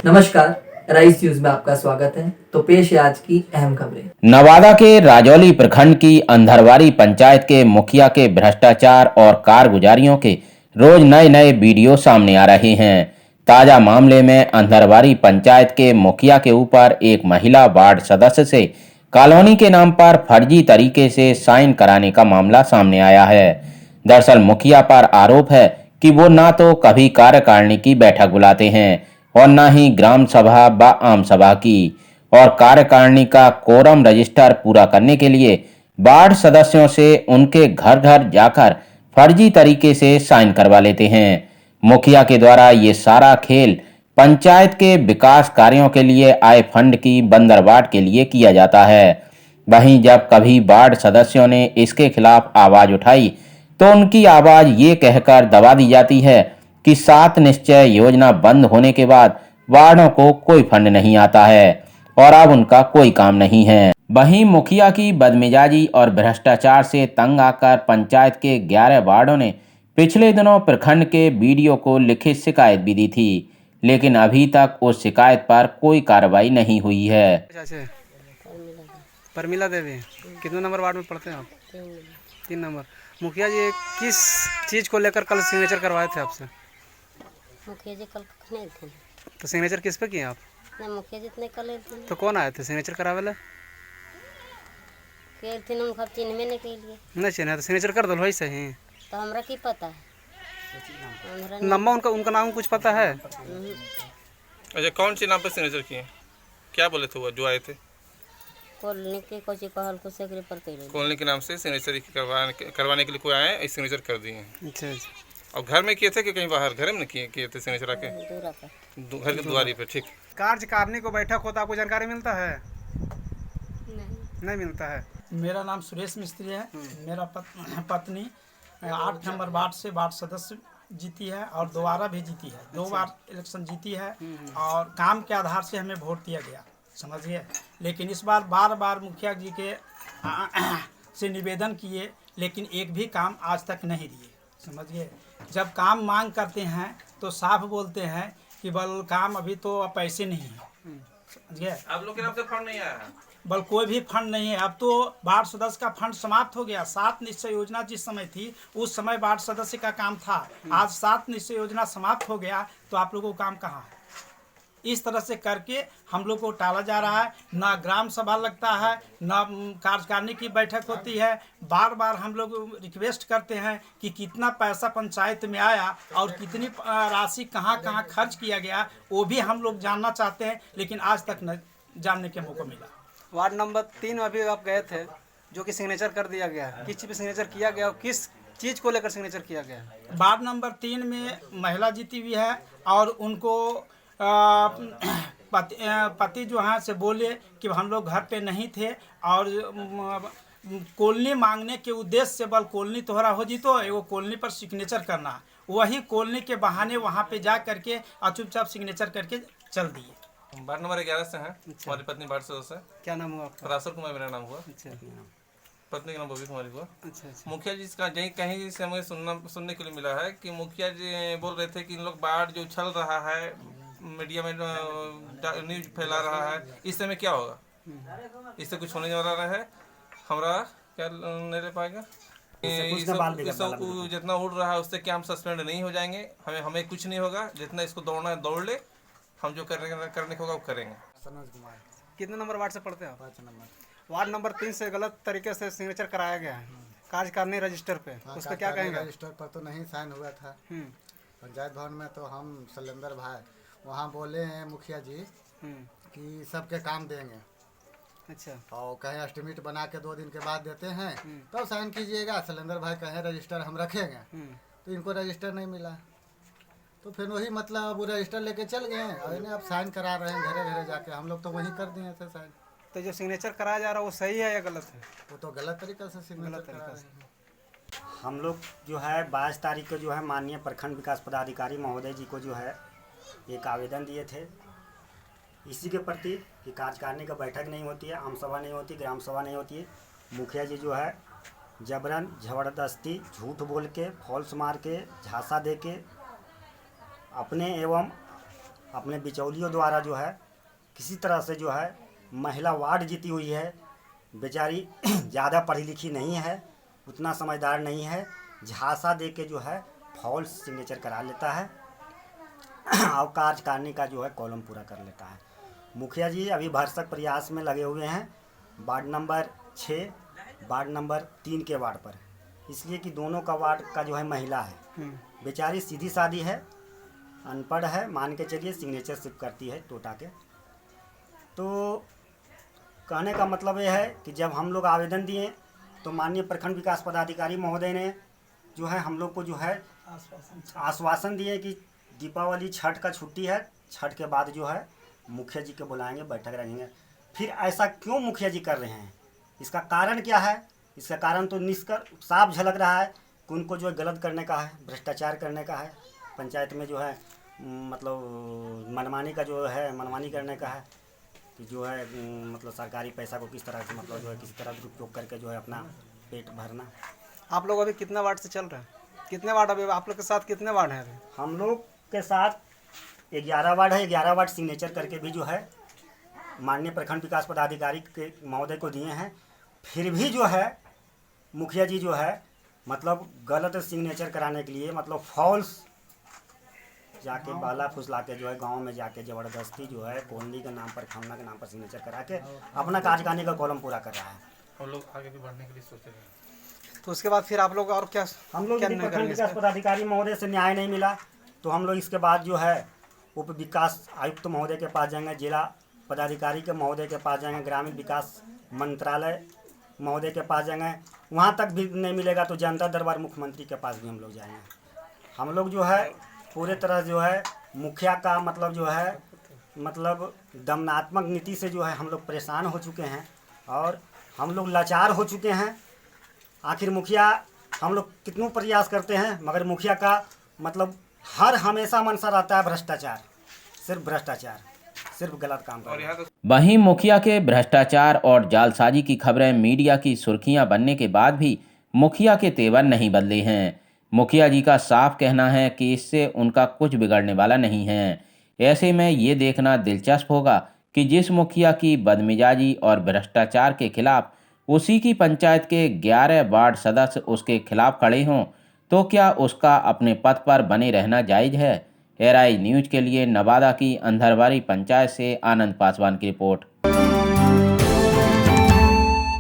नमस्कार, rice news में आपका स्वागत है। तो पेश है आज की अहम खबरें। नवादा के राजौली प्रखंड की अंधरवारी पंचायत के मुखिया के भ्रष्टाचार और कारगुजारियों के रोज नए नए वीडियो सामने आ रहे हैं। ताजा मामले में अंधरवारी पंचायत के मुखिया के ऊपर एक महिला वार्ड सदस्य से कॉलोनी के नाम पर फर्जी तरीके से साइन कराने का मामला सामने आया है। दरअसल मुखिया पर आरोप है कि वो ना तो कभी कार्यकारिणी की बैठक बुलाते हैं और न ही ग्राम सभा व आम सभा की, और कार्यकारिणी का कोरम रजिस्टर पूरा करने के लिए वार्ड सदस्यों से उनके घर घर जाकर फर्जी तरीके से साइन करवा लेते हैं। मुखिया के द्वारा ये सारा खेल पंचायत के विकास कार्यों के लिए आए फंड की बंदरबाट के लिए किया जाता है। वहीं जब कभी वार्ड सदस्यों ने इसके खिलाफ आवाज उठाई तो उनकी आवाज ये कहकर दबा दी जाती है कि 7 निश्चय योजना बंद होने के बाद वार्डों को कोई फंड नहीं आता है और अब उनका कोई काम नहीं है। वहीं मुखिया की बदमिजाजी और भ्रष्टाचार से तंग आकर पंचायत के 11 वार्डों ने पिछले दिनों प्रखंड के बीडीओ को लिखित शिकायत भी दी थी, लेकिन अभी तक उस शिकायत पर कोई कार्रवाई नहीं हुई है। परमिला देवी, कितने नंबर वार्ड में पढ़ते हैं आप? 3 नंबर। मुखिया जी किस चीज़ को लेकर कल सिग्नेचर करवाए थे आपसे? मुखिया जी कल नहीं थे। तो सिग्नेचर किस पे किए आप? ना मुखिया जी नहीं कल थे। तो कौन आए थे सिग्नेचर करावे ला? के थे हम खब चिन्ह में नहीं के लिए नहीं चिन्ह तो सिग्नेचर कर दो भाई सही। तो हमरा की पता है? नंबर उनका नाम कुछ पता है? अच्छा, कौन सी नाम पर सिग्नेचर किए? क्या बोले थे वो जो आए थे? कॉलोनी के कुछ कहल को सेक्रेटरी पर कइले। कॉलोनी के नाम से सिग्नेचर करवाने के लिए कोई आए, इस सिग्नेचर कर दिए। अच्छा अच्छा। और घर में किए थे कि कहीं बाहर? घर में किए थे सिग्नेचर आके? दूरा पर। घर के द्वारी पे। ठीक। कार्यकारिणी को बैठक होता आपको जानकारी मिलता है? नहीं मिलता है। मेरा नाम सुरेश मिस्त्री है। मेरा पत्नी 8 नंबर वार्ड से वार्ड सदस्य जीती है और दोबारा भी जीती है। 2 बार इलेक्शन जीती है और काम के आधार से हमें वोट दिया गया, समझिए। लेकिन इस बार बार बार मुखिया जी के से निवेदन किए, लेकिन एक भी काम आज तक नहीं दिए, समझिए। जब काम मांग करते हैं तो साफ बोलते हैं कि बल काम अभी तो पैसे नहीं है, समझिए। आप लोग के नाम से फंड नहीं आया है? बल कोई भी फंड नहीं है। अब तो वार्ड सदस्य का फंड समाप्त हो गया। 7 निश्चय योजना जिस समय थी उस समय वार्ड सदस्य का काम था। आज 7 निश्चय योजना समाप्त हो गया तो आप लोगों को काम कहाँ है? इस तरह से करके हम लोग को टाला जा रहा है। ना ग्राम सभा लगता है, ना कार्यकारिणी की बैठक होती है। बार बार हम लोग रिक्वेस्ट करते हैं कि कितना पैसा पंचायत में आया और कितनी राशि कहाँ कहाँ खर्च किया गया, वो भी हम लोग जानना चाहते हैं, लेकिन आज तक न जानने के मौका मिला। वार्ड नंबर 3 में अभी आप गए थे, जो कि सिग्नेचर कर दिया गया है। किस चीज़ पे सिग्नेचर किया गया और किस चीज़ को लेकर सिग्नेचर किया गया है? वार्ड नंबर 3 में महिला जीती हुई है और उनको पति जो हैं से बोले कि हम लोग घर पे नहीं थे और कॉलोनी मांगने के उद्देश्य से बल कॉलोनी तोहरा हो जी तो एगो कॉलोनी पर सिग्नेचर करना, वही कॉलोनी के बहाने वहाँ पे जा करके चुपचाप सिग्नेचर करके चल दिए। वार्ड नंबर 11 से हैं। हमारी पत्नी वार्ड सदस्य। क्या नाम हुआ आपका? पराशर कुमार मेरा नाम हुआ। अच्छा। पत्नी का नाम बबी कुमारी हुआ। अच्छा अच्छा। मुखिया जी का कहीं से हमें सुनने के लिए मिला है कि मुखिया जी बोल रहे थे कि इन लोग बाढ़ जो उछल रहा है, मीडिया में न्यूज फैला रहा है, इस समय क्या होगा? इससे कुछ होने जा रहा है? हमारा क्या नहीं रह पाएगा? जितना उड़ रहा है उससे क्या हम सस्पेंड नहीं हो जाएंगे? हमें कुछ नहीं होगा। जितना इसको दौड़ना है दौड़ ले, हम जो करने को होगा वो करेंगे। कितने नंबर वार्ड से पढ़ते हैं आप? 5 नंबर। वार्ड नंबर 3 से गलत तरीके से सिग्नेचर कराया गया है कार्यकारिणी रजिस्टर पे, उस पर क्या कहेंगे? रजिस्टर पर तो नहीं साइन हुआ था। पंचायत भवन में तो हम शैलेंद्र भाई वहाँ बोले हैं मुखिया जी कि सबके काम देंगे। अच्छा। और कहें एस्टिमेट बना के 2 दिन के बाद देते हैं तब साइन कीजिएगा। शैलेंद्र भाई कहें रजिस्टर हम रखेंगे, तो इनको रजिस्टर नहीं मिला। तो फिर वही मतलब वो रजिस्टर लेके चल गए और इन्हें अब साइन करा रहे हैं घरे घरे जाके। हम लोग तो वहीं कर दिए थे साइन। तो जो सिग्नेचर कराया जा रहा है वो सही है या गलत है? वो तो गलत तरीका से सिग्नेचर करा रहे हैं। हम लोग जो है 22 तारीख को जो है माननीय प्रखंड विकास पदाधिकारी महोदय जी को जो है एक आवेदन दिए थे इसी के प्रति कि कार्यकारिणी का बैठक नहीं होती है, आम सभा नहीं होती, ग्राम सभा नहीं होती है। मुखिया जी जो है जबरन ज़बरदस्ती झूठ बोल के, फॉल्स मार के, झांसा दे के अपने एवं अपने बिचौलियों द्वारा जो है किसी तरह से जो है महिला वार्ड जीती हुई है। बेचारी ज़्यादा पढ़ी लिखी नहीं है, उतना समझदार नहीं है, झांसा दे के जो है फॉल्स सिग्नेचर करा लेता है और कार्यकारिणी का जो है कॉलम पूरा कर लेता है। मुखिया जी अभी भरसक प्रयास में लगे हुए हैं वार्ड नंबर 6, वार्ड नंबर 3 के वार्ड पर, इसलिए कि दोनों का वार्ड का जो है महिला है। बेचारी सीधी सादी है, अनपढ़ है, मान के चलिए सिग्नेचर सिर्फ करती है टोटा के। तो कहने का मतलब यह है कि जब हम लोग आवेदन दिए तो माननीय प्रखंड विकास पदाधिकारी महोदय ने जो है हम लोग को जो है आश्वासन दिए कि दीपावली छठ का छुट्टी है, छठ के बाद जो है मुखिया जी के बुलाएंगे, बैठक रहेंगे। फिर ऐसा क्यों मुखिया जी कर रहे हैं, इसका कारण क्या है? इसका कारण तो साफ झलक रहा है कि उनको जो है गलत करने का है, भ्रष्टाचार करने का है, पंचायत में जो है मतलब मनमानी का जो है मनमानी करने का है कि जो है मतलब सरकारी पैसा को किस तरह से मतलब जो है किसी तरह दुरुपयोग करके जो है अपना पेट भरना। आप लोग अभी कितना वार्ड से चल रहे हैं? कितने वार्ड अभी आप लोग के साथ कितने वार्ड हैं अभी? हम लोग के साथ 11 वार्ड है। 11 वार्ड सिग्नेचर करके भी जो है माननीय प्रखंड विकास पदाधिकारी के महोदय को दिए हैं। फिर भी जो है मुखिया जी जो है मतलब गलत सिग्नेचर कराने के लिए मतलब फॉल्स जाके बाला फुसला के जो है गांव में जाके ज़बरदस्ती जो है कॉलोनी के नाम पर, खमना के नाम पर सिग्नेचर करा के अपना कार्यकारिणी का कॉलम पूरा कर रहा है। और लोग आगे भी बढ़ने के लिए सोच रहे हैं। तो उसके बाद फिर आप लोग और क्या हम लोग क्या यदि निर्णय प्रखंड करेंगे इस विकास पे? पदाधिकारी महोदय से न्याय नहीं मिला तो हम लोग इसके बाद जो है उप विकास आयुक्त महोदय के पास जाएंगे, जिला पदाधिकारी के महोदय के पास जाएंगे, ग्रामीण विकास मंत्रालय महोदय के पास जाएंगे। वहाँ तक भी नहीं मिलेगा तो जनता दरबार मुख्यमंत्री के पास भी हम लोग जाएंगे। हम लोग जो है पूरे तरह जो है मुखिया का मतलब जो है मतलब दमनात्मक नीति से जो है हम लोग परेशान हो चुके हैं और हम लोग लाचार हो चुके हैं। आखिर मुखिया हम लोग कितनों प्रयास करते हैं मगर मुखिया का मतलब हर हमेशा मनसा रहता है भ्रष्टाचार, सिर्फ भ्रष्टाचार, सिर्फ गलत काम और यहाँ कर। तो वहीं मुखिया के भ्रष्टाचार और जालसाजी की खबरें मीडिया की सुर्खियां बनने के बाद भी मुखिया के तेवर नहीं बदले हैं। मुखिया जी का साफ कहना है कि इससे उनका कुछ बिगड़ने वाला नहीं है। ऐसे में ये देखना दिलचस्प होगा कि जिस मुखिया की बदमिजाजी और भ्रष्टाचार के खिलाफ उसी की पंचायत के 11 वार्ड सदस्य उसके खिलाफ खड़े हों तो क्या उसका अपने पद पर बने रहना जायज़ है? एआरआई न्यूज़ के लिए नवादा की अंधरवारी पंचायत से आनंद पासवान की रिपोर्ट।